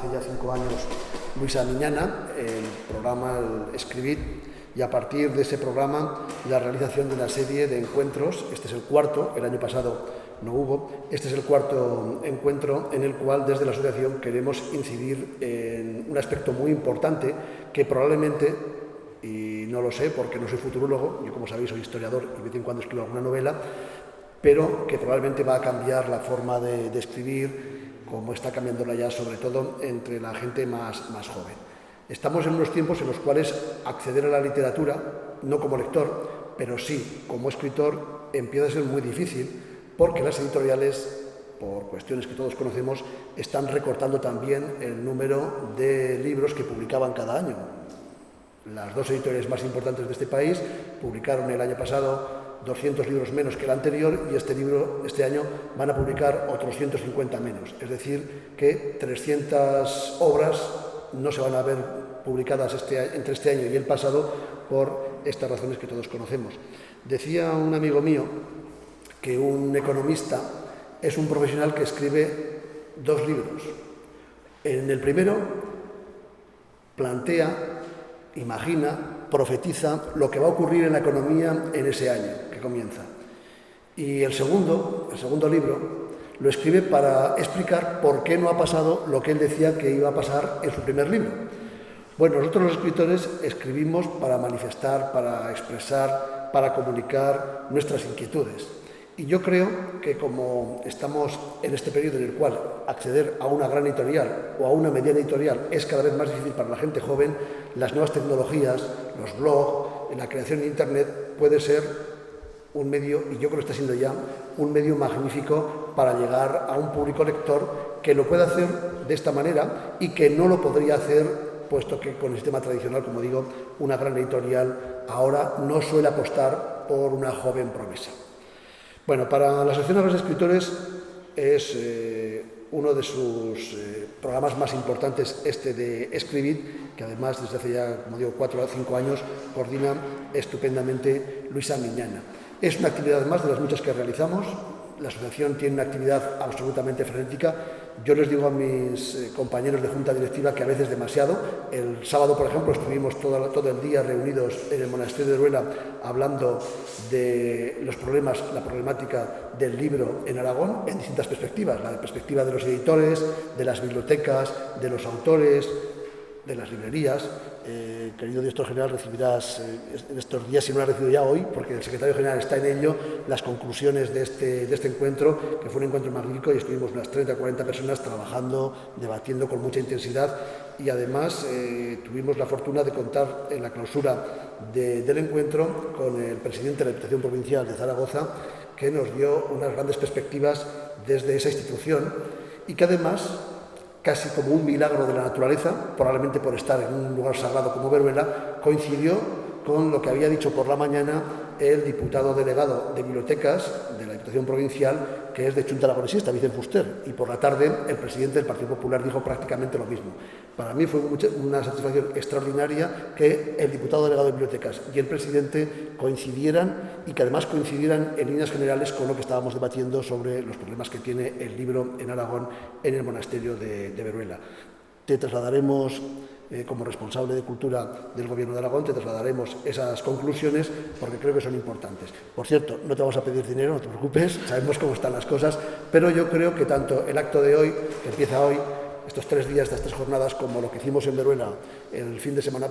hace ya 5 años Luisa Miñana, el programa el Escribit, y a partir de ese programa la realización de una serie de encuentros. Este es el cuarto, el año pasado no hubo, este es el cuarto encuentro en el cual desde la asociación queremos incidir en un aspecto muy importante que probablemente, y no lo sé porque no soy futurólogo, yo como sabéis soy historiador y de vez en cuando escribo alguna novela, pero que probablemente va a cambiar la forma de escribir, como está cambiándola ya sobre todo entre la gente más joven. Estamos en unos tiempos en los cuales acceder a la literatura, no como lector, pero sí como escritor, empieza a ser muy difícil porque las editoriales, por cuestiones que todos conocemos, están recortando también el número de libros que publicaban cada año. Las dos editoriales más importantes de este país publicaron el año pasado 200 libros menos que el anterior y este año van a publicar otros 150 menos. Es decir, que 300 obras no se van a ver publicadas entre este año y el pasado por estas razones que todos conocemos. Decía un amigo mío que un economista es un profesional que escribe 2 libros. En el primero plantea, imagina, profetiza lo que va a ocurrir en la economía en ese año que comienza. Y el segundo libro, lo escribe para explicar por qué no ha pasado lo que él decía que iba a pasar en su primer libro. Bueno, nosotros los escritores escribimos para manifestar, para expresar, para comunicar nuestras inquietudes. Y yo creo que como estamos en este periodo en el cual acceder a una gran editorial o a una mediana editorial es cada vez más difícil para la gente joven, las nuevas tecnologías, los blogs, la creación de Internet puede ser un medio, y yo creo que está siendo ya, un medio magnífico para llegar a un público lector que lo puede hacer de esta manera y que no lo podría hacer, puesto que con el sistema tradicional, como digo, una gran editorial ahora no suele apostar por una joven promesa. Bueno, para la Asociación de los Escritores es uno de sus programas más importantes este de Escribit, que además desde hace ya, como digo, 4 o 5 años coordina estupendamente Luisa Miñana. Es una actividad más de las muchas que realizamos. La asociación tiene una actividad absolutamente frenética. Yo les digo a mis compañeros de junta directiva que a veces demasiado. El sábado, por ejemplo, estuvimos todo el día reunidos en el monasterio de Veruela hablando de los problemas, la problemática del libro en Aragón en distintas perspectivas. La perspectiva de los editores, de las bibliotecas, de los autores, de las librerías. Querido director general, recibirás en estos días, si no lo has recibido ya hoy, porque el secretario general está en ello, las conclusiones de este encuentro, que fue un encuentro magnífico y estuvimos unas 30 o 40 personas trabajando, debatiendo con mucha intensidad y además tuvimos la fortuna de contar en la clausura del encuentro con el presidente de la Diputación Provincial de Zaragoza, que nos dio unas grandes perspectivas desde esa institución y que además, casi como un milagro de la naturaleza, probablemente por estar en un lugar sagrado como Veruela, coincidió con lo que había dicho por la mañana el diputado delegado de Bibliotecas de la Diputación Provincial, que es de Chunta Aragonesista, Vicente Fuster, y por la tarde el presidente del Partido Popular dijo prácticamente lo mismo. Para mí fue una satisfacción extraordinaria que el diputado delegado de Bibliotecas y el presidente coincidieran y que además coincidieran en líneas generales con lo que estábamos debatiendo sobre los problemas que tiene el libro en Aragón, en el monasterio de Veruela. Te trasladaremos, como responsable de Cultura del Gobierno de Aragón, te trasladaremos esas conclusiones porque creo que son importantes. Por cierto, no te vamos a pedir dinero, no te preocupes, sabemos cómo están las cosas, pero yo creo que tanto el acto de hoy, que empieza hoy, estos 3 días, estas 3 jornadas, como lo que hicimos en Veruela el fin de semana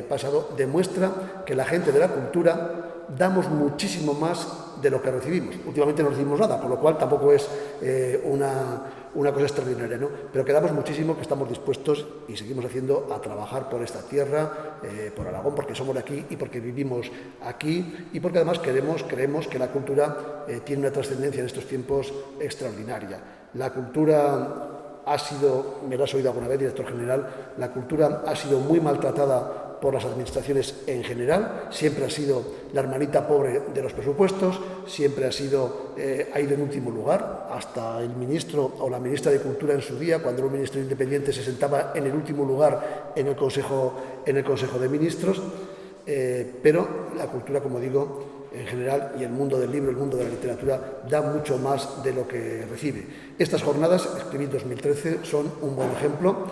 pasado, demuestra que la gente de la cultura damos muchísimo más de lo que recibimos. Últimamente no recibimos nada, con lo cual tampoco es una cosa extraordinaria, ¿no? Pero que damos muchísimo, que estamos dispuestos y seguimos haciendo a trabajar por esta tierra, por Aragón, porque somos de aquí y porque vivimos aquí y porque además creemos que la cultura tiene una trascendencia en estos tiempos extraordinaria. La cultura ha sido, me lo has oído alguna vez, director general, la cultura ha sido muy maltratada por las administraciones en general, siempre ha sido la hermanita pobre de los presupuestos, siempre ha ido en último lugar, hasta el ministro o la ministra de Cultura en su día, cuando era un ministro independiente, se sentaba en el último lugar en el Consejo de Ministros, pero la cultura, como digo, en general, y el mundo del libro, el mundo de la literatura, da mucho más de lo que recibe. Estas jornadas, Escribir 2013, son un buen ejemplo.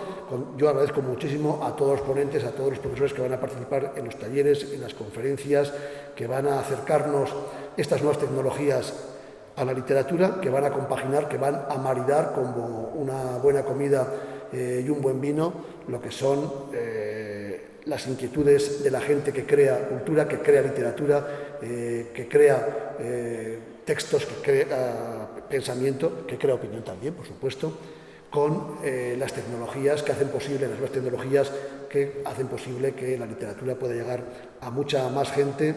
Yo agradezco muchísimo a todos los ponentes, a todos los profesores que van a participar en los talleres, en las conferencias, que van a acercarnos estas nuevas tecnologías a la literatura, que van a compaginar, que van a maridar como una buena comida y un buen vino, lo que son las inquietudes de la gente que crea cultura, que crea literatura, que crea textos, que crea pensamiento, que crea opinión también, por supuesto, con las tecnologías que hacen posible, las nuevas tecnologías que hacen posible que la literatura pueda llegar a mucha más gente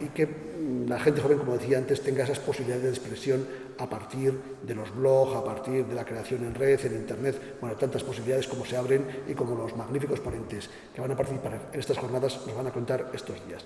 y que la gente joven, como decía antes, tenga esas posibilidades de expresión a partir de los blogs, a partir de la creación en red, en internet, bueno, tantas posibilidades como se abren y como los magníficos ponentes que van a participar en estas jornadas nos van a contar estos días.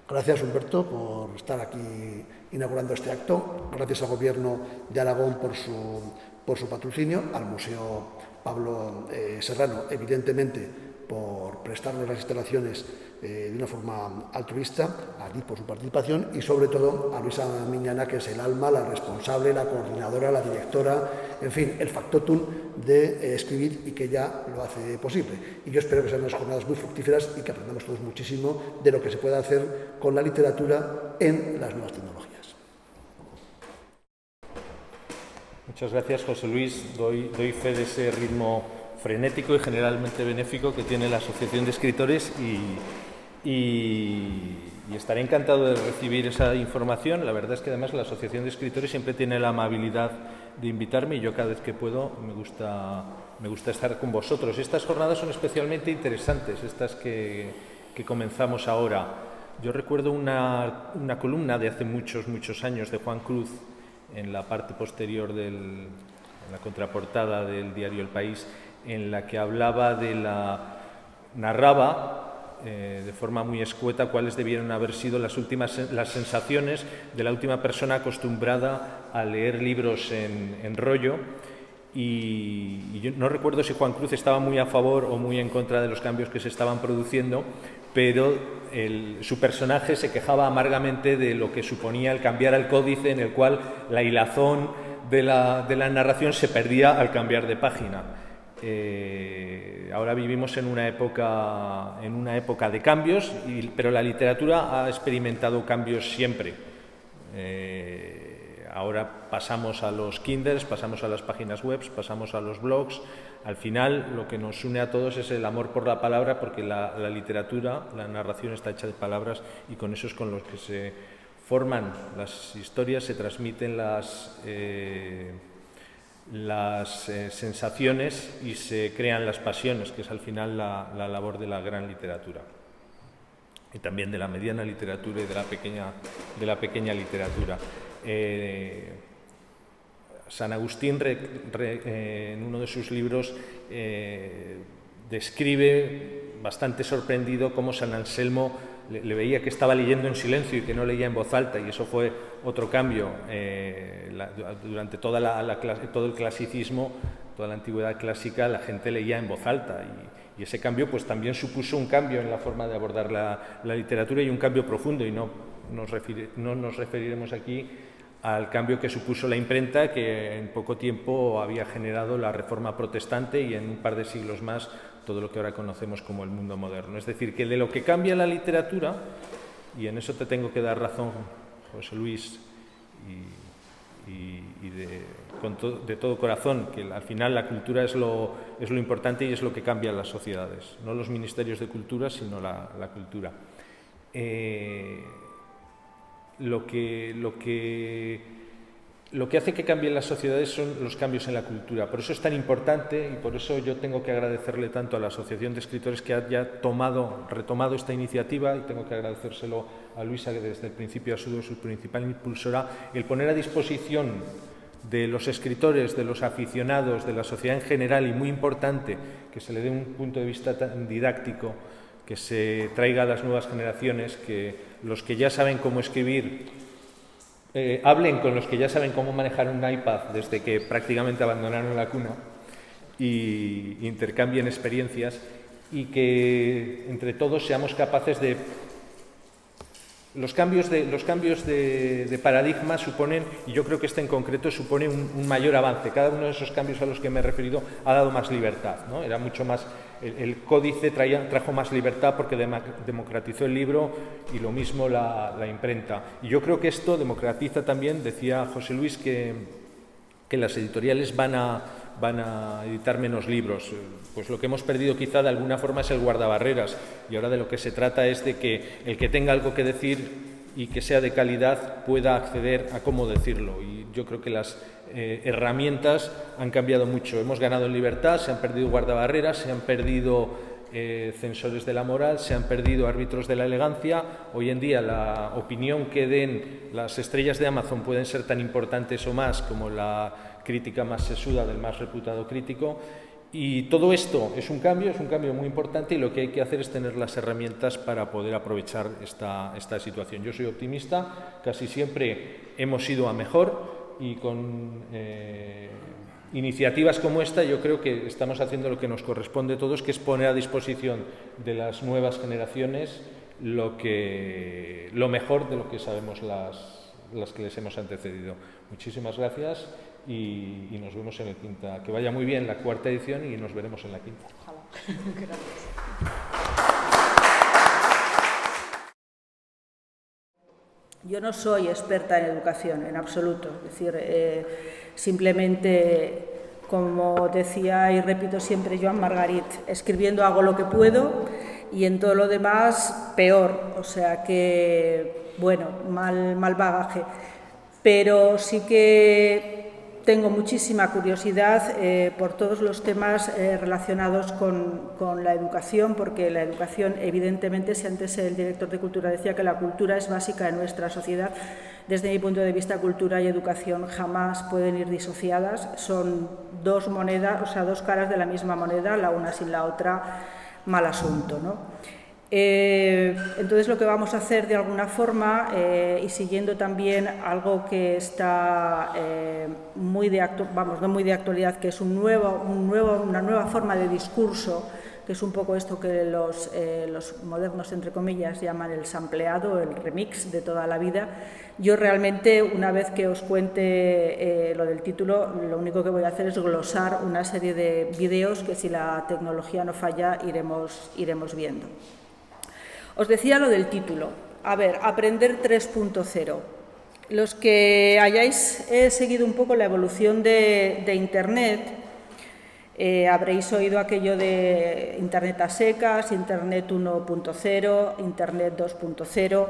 Gracias, Humberto, por estar aquí inaugurando este acto. Gracias al Gobierno de Aragón por su patrocinio, al Museo Pablo Serrano, evidentemente, por prestarnos las instalaciones de una forma altruista, a DIF por su participación y sobre todo a Luisa Miñana, que es el alma, la responsable, la coordinadora, la directora, en fin, el factotum de Escribir y que ya lo hace posible. Y yo espero que sean unas jornadas muy fructíferas y que aprendamos todos muchísimo de lo que se puede hacer con la literatura en las nuevas tecnologías. Muchas gracias, José Luis. Doy fe de ese ritmo frenético y generalmente benéfico que tiene la Asociación de Escritores y estaré encantado de recibir esa información. La verdad es que además la Asociación de Escritores siempre tiene la amabilidad de invitarme y yo cada vez que puedo me gusta estar con vosotros. Estas jornadas son especialmente interesantes, estas que comenzamos ahora. Yo recuerdo una columna de hace muchos años de Juan Cruz en la parte posterior en la contraportada del diario El País, en la que narraba de forma muy escueta cuáles debieron haber sido las sensaciones de la última persona acostumbrada a leer libros en rollo. Y yo no recuerdo si Juan Cruz estaba muy a favor o muy en contra de los cambios que se estaban produciendo, pero su personaje se quejaba amargamente de lo que suponía el cambiar el códice, en el cual la hilazón de la narración se perdía al cambiar de página. Ahora vivimos en una época de cambios, pero la literatura ha experimentado cambios siempre. Ahora pasamos a los Kindles, pasamos a las páginas web, pasamos a los blogs. Al final lo que nos une a todos es el amor por la palabra, porque la literatura, la narración está hecha de palabras y con eso es con los que se forman las historias, se transmiten las sensaciones y se crean las pasiones, que es al final la labor de la gran literatura y también de la mediana literatura y de la pequeña literatura. San Agustín en uno de sus libros describe bastante sorprendido cómo San Anselmo le veía que estaba leyendo en silencio y que no leía en voz alta, y eso fue otro cambio. Durante todo el clasicismo, toda la antigüedad clásica, la gente leía en voz alta y ese cambio pues también supuso un cambio en la forma de abordar la literatura y un cambio profundo, y no nos referiremos aquí al cambio que supuso la imprenta, que en poco tiempo había generado la Reforma Protestante y en un par de siglos más todo lo que ahora conocemos como el mundo moderno. Es decir, que de lo que cambia la literatura, y en eso te tengo que dar razón, José Luis, de todo corazón, que al final la cultura es lo importante y es lo que cambia las sociedades, no los ministerios de cultura, sino la cultura. Lo que hace que cambien las sociedades son los cambios en la cultura. Por eso es tan importante y por eso yo tengo que agradecerle tanto a la Asociación de Escritores que haya retomado esta iniciativa, y tengo que agradecérselo a Luisa, que desde el principio ha sido su principal impulsora, el poner a disposición de los escritores, de los aficionados, de la sociedad en general, y muy importante que se le dé un punto de vista tan didáctico, que se traiga a las nuevas generaciones, que los que ya saben cómo escribir hablen con los que ya saben cómo manejar un iPad desde que prácticamente abandonaron la cuna, y intercambien experiencias, y que entre todos seamos capaces de los cambios de paradigma suponen, y yo creo que este en concreto supone un mayor avance. Cada uno de esos cambios a los que me he referido ha dado más libertad, ¿no? Era mucho más, el códice trajo más libertad porque democratizó el libro, y lo mismo la imprenta. Y yo creo que esto democratiza también, decía José Luis, que las editoriales van a editar menos libros. Pues lo que hemos perdido quizá de alguna forma es el guardabarreras, y ahora de lo que se trata es de que el que tenga algo que decir y que sea de calidad pueda acceder a cómo decirlo. Y yo creo que las herramientas han cambiado mucho. Hemos ganado en libertad, se han perdido guardabarreras, se han perdido censores de la moral, se han perdido árbitros de la elegancia. Hoy en día la opinión que den las estrellas de Amazon pueden ser tan importantes o más como la crítica más sesuda del más reputado crítico, y todo esto es un cambio muy importante, y lo que hay que hacer es tener las herramientas para poder aprovechar esta situación. Yo soy optimista, casi siempre hemos ido a mejor, y con iniciativas como esta yo creo que estamos haciendo lo que nos corresponde a todos, que es poner a disposición de las nuevas generaciones lo mejor de lo que sabemos las que les hemos antecedido. Muchísimas gracias. Y nos vemos en el quinta. Que vaya muy bien la cuarta edición y nos veremos en la quinta. Ojalá. Gracias. Yo no soy experta en educación, en absoluto. Es decir, simplemente, como decía y repito siempre Joan Margarit, escribiendo hago lo que puedo y en todo lo demás peor. O sea que, bueno, mal bagaje. Pero sí que tengo muchísima curiosidad por todos los temas relacionados con la educación, porque la educación, evidentemente, si antes el director de Cultura decía que la cultura es básica en nuestra sociedad, desde mi punto de vista, cultura y educación jamás pueden ir disociadas, son dos monedas, o sea, dos caras de la misma moneda, la una sin la otra, mal asunto, ¿no? Entonces lo que vamos a hacer de alguna forma, y siguiendo también algo que está no muy de actualidad, que es una nueva forma de discurso, que es un poco esto que los modernos, entre comillas, llaman el sampleado, el remix de toda la vida. Yo realmente, una vez que os cuente lo del título, lo único que voy a hacer es glosar una serie de vídeos que, si la tecnología no falla, iremos viendo. Os decía lo del título. A ver, Aprender 3.0. Los que hayáis seguido un poco la evolución de Internet, habréis oído aquello de Internet a secas, Internet 1.0, Internet 2.0,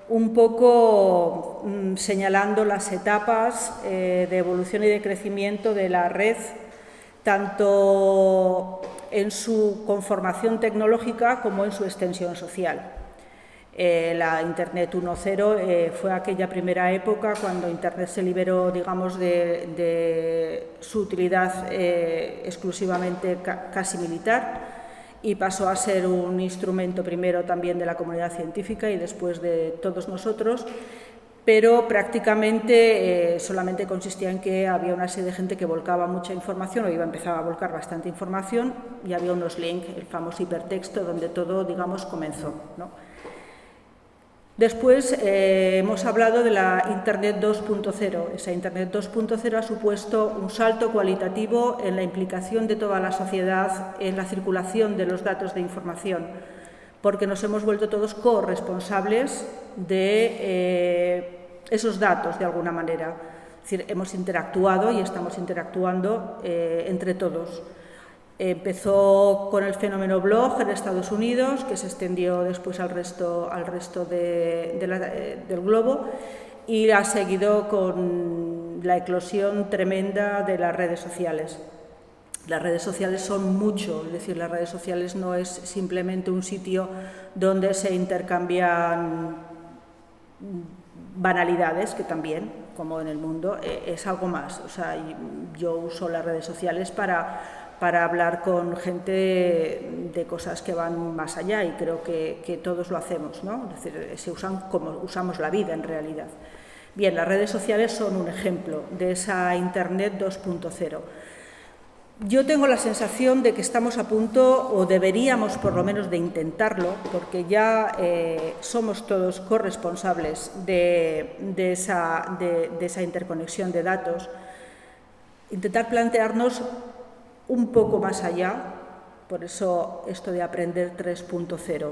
un poco señalando las etapas de evolución y de crecimiento de la red, tanto en su conformación tecnológica como en su extensión social. La Internet 1.0 fue aquella primera época cuando Internet se liberó, digamos, de su utilidad exclusivamente casi militar, y pasó a ser un instrumento primero también de la comunidad científica y después de todos nosotros, pero prácticamente solamente consistía en que había una serie de gente que volcaba mucha información, o empezaba a volcar bastante información, y había unos links, el famoso hipertexto, donde todo, digamos, comenzó, ¿no? Después hemos hablado de la Internet 2.0. Esa Internet 2.0 ha supuesto un salto cualitativo en la implicación de toda la sociedad en la circulación de los datos de información, porque nos hemos vuelto todos corresponsables de esos datos, de alguna manera. Es decir, hemos interactuado y estamos interactuando entre todos. Empezó con el fenómeno blog en Estados Unidos, que se extendió después al resto del globo, y ha seguido con la eclosión tremenda de las redes sociales. Las redes sociales son mucho, es decir, las redes sociales no es simplemente un sitio donde se intercambian banalidades, que también, como en el mundo, es algo más. O sea, yo uso las redes sociales para hablar con gente de cosas que van más allá, y creo que todos lo hacemos, ¿no? Es decir, se usan como usamos la vida en realidad. Bien, las redes sociales son un ejemplo de esa Internet 2.0. Yo tengo la sensación de que estamos a punto, o deberíamos por lo menos de intentarlo, porque ya somos todos corresponsables de esa interconexión de datos, intentar plantearnos un poco más allá, por eso esto de Aprender 3.0.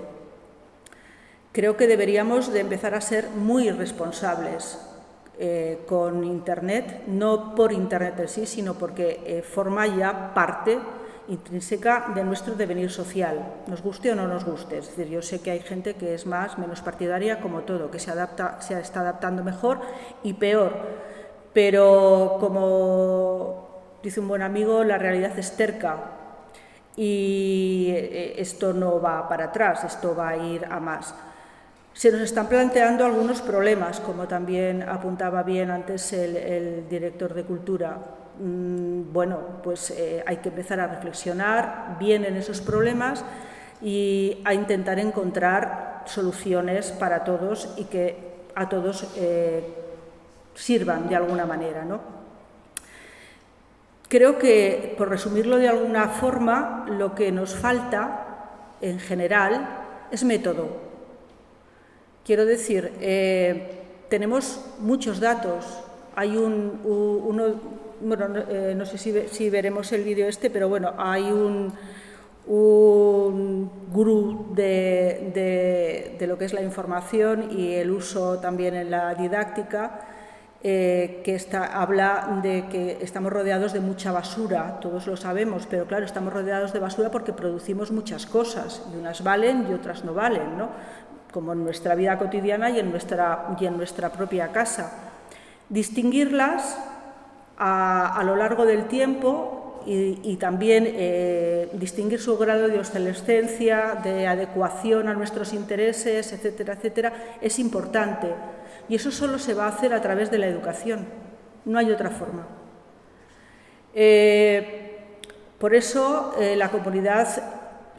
Creo que deberíamos de empezar a ser muy responsables con Internet, no por Internet en sí, sino porque forma ya parte intrínseca de nuestro devenir social, nos guste o no nos guste. Es decir, yo sé que hay gente que es más, menos partidaria, como todo, que se está adaptando mejor y peor, pero como dice un buen amigo, la realidad es terca y esto no va para atrás, esto va a ir a más. Se nos están planteando algunos problemas, como también apuntaba bien antes el director de Cultura. Bueno, pues hay que empezar a reflexionar bien en esos problemas y a intentar encontrar soluciones para todos y que a todos sirvan de alguna manera, ¿no? Creo que, por resumirlo de alguna forma, lo que nos falta, en general, es método. Quiero decir, tenemos muchos datos. Hay bueno, no sé si veremos el vídeo pero bueno, hay un gurú de lo que es la información y el uso también en la didáctica, que habla de que estamos rodeados de mucha basura, todos lo sabemos, pero claro, estamos rodeados de basura porque producimos muchas cosas, y unas valen y otras no valen, ¿no? Como en nuestra vida cotidiana y en nuestra propia casa. Distinguirlas a lo largo del tiempo y también distinguir su grado de obsolescencia, de adecuación a nuestros intereses, etcétera, etcétera, es importante. Y eso solo se va a hacer a través de la educación, no hay otra forma. Por eso la comunidad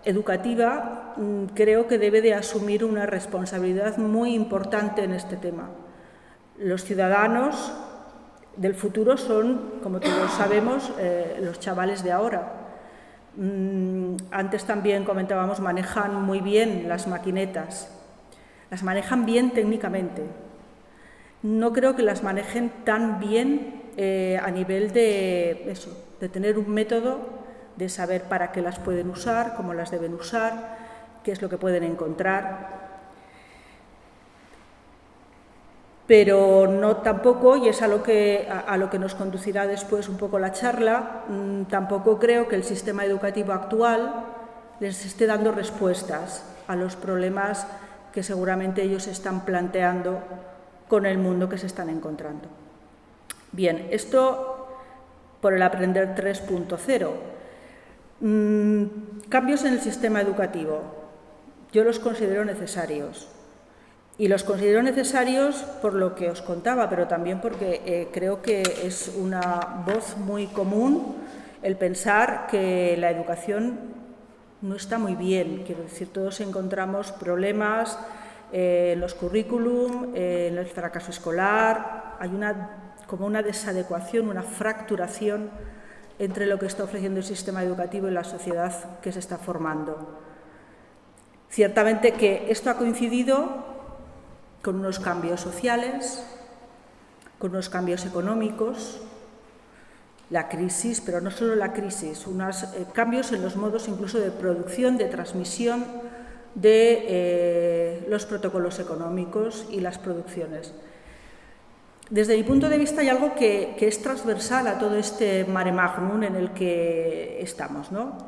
educativa creo que debe de asumir una responsabilidad muy importante en este tema. Los ciudadanos del futuro son, como todos sabemos, los chavales de ahora. Antes también comentábamos, manejan muy bien las maquinetas, las manejan bien técnicamente. No creo que las manejen tan bien a nivel de tener un método, de saber para qué las pueden usar, cómo las deben usar, qué es lo que pueden encontrar. Pero no tampoco, y es a lo que nos conducirá después un poco la charla, tampoco creo que el sistema educativo actual les esté dando respuestas a los problemas que seguramente ellos están planteando con el mundo que se están encontrando. Bien, esto por el Aprender 3.0. Cambios en el sistema educativo. Yo los considero necesarios. Y los considero necesarios por lo que os contaba, pero también porque creo que es una voz muy común el pensar que la educación no está muy bien. Quiero decir, todos encontramos problemas en los currículum, en el fracaso escolar, hay como una desadecuación, una fracturación entre lo que está ofreciendo el sistema educativo y la sociedad que se está formando. Ciertamente que esto ha coincidido con unos cambios sociales, con unos cambios económicos, la crisis, pero no solo la crisis, unos cambios en los modos incluso de producción, de transmisión de los protocolos económicos y las producciones. Desde mi punto de vista hay algo que es transversal a todo este mare magnum en el que estamos, ¿no?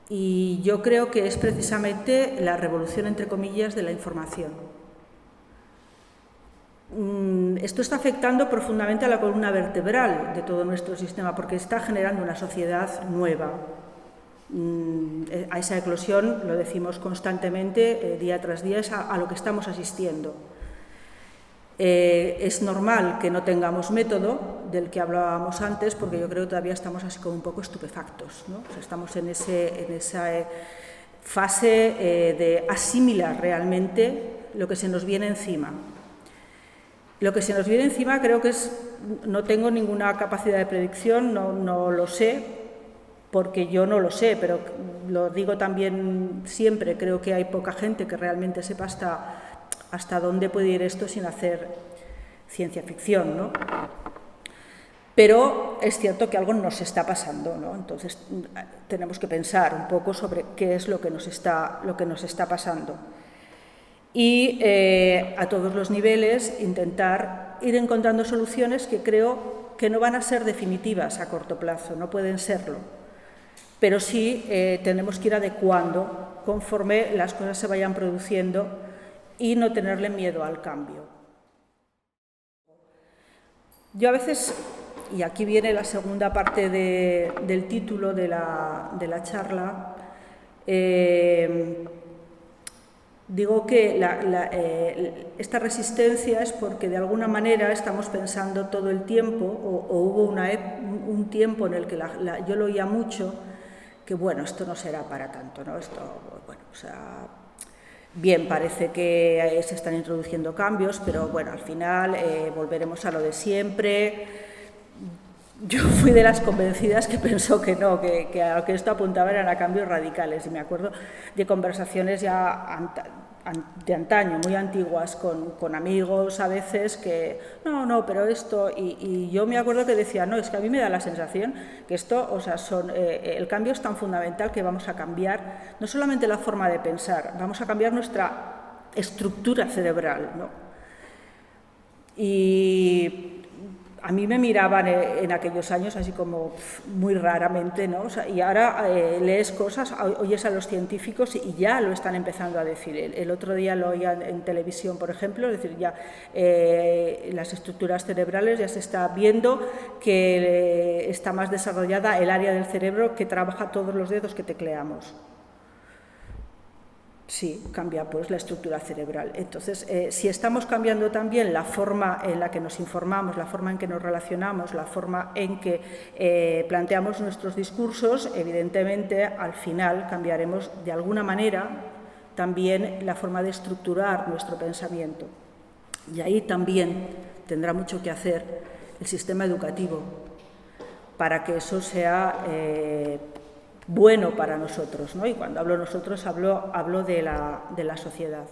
Y yo creo que es precisamente la revolución, entre comillas, de la información. Esto está afectando profundamente a la columna vertebral de todo nuestro sistema porque está generando una sociedad nueva. A esa eclosión, lo decimos constantemente, día tras día, es a lo que estamos asistiendo. Es normal que no tengamos método, del que hablábamos antes, porque yo creo que todavía estamos así como un poco estupefactos, ¿no? O sea, estamos en esa fase de asimilar realmente lo que se nos viene encima. Lo que se nos viene encima creo que no tengo ninguna capacidad de predicción, no lo sé, porque yo no lo sé, pero lo digo también siempre, creo que hay poca gente que realmente sepa hasta dónde puede ir esto sin hacer ciencia ficción, ¿no? Pero es cierto que algo nos está pasando, ¿no? Entonces tenemos que pensar un poco sobre qué es lo que nos está pasando. Y a todos los niveles intentar ir encontrando soluciones que creo que no van a ser definitivas a corto plazo, no pueden serlo, pero sí tenemos que ir adecuando conforme las cosas se vayan produciendo y no tenerle miedo al cambio. Yo a veces, y aquí viene la segunda parte del título de la charla, digo que esta resistencia es porque de alguna manera estamos pensando todo el tiempo, o hubo un tiempo en el que yo lo oía mucho, que bueno, esto no será para tanto, ¿no? Esto, bueno, o sea, bien, parece que se están introduciendo cambios, pero bueno, al final volveremos a lo de siempre. Yo fui de las convencidas que pensó que no, que a lo que esto apuntaba eran a cambios radicales, y me acuerdo de conversaciones ya de antaño, muy antiguas, con amigos a veces que, no, pero esto, y yo me acuerdo que decía, no, es que a mí me da la sensación que esto, o sea, el cambio es tan fundamental que vamos a cambiar no solamente la forma de pensar, vamos a cambiar nuestra estructura cerebral, ¿no? Y a mí me miraban en aquellos años así como muy raramente, ¿no? O sea, y ahora lees cosas, oyes a los científicos y ya lo están empezando a decir. El otro día lo oía en televisión, por ejemplo, es decir, ya las estructuras cerebrales ya se está viendo que está más desarrollada el área del cerebro que trabaja todos los dedos que tecleamos. Sí, cambia pues la estructura cerebral. Entonces, si estamos cambiando también la forma en la que nos informamos, la forma en que nos relacionamos, la forma en que planteamos nuestros discursos, evidentemente al final cambiaremos de alguna manera también la forma de estructurar nuestro pensamiento. Y ahí también tendrá mucho que hacer el sistema educativo para que eso sea bueno para nosotros, ¿no? Y cuando hablo nosotros hablo de la sociedad.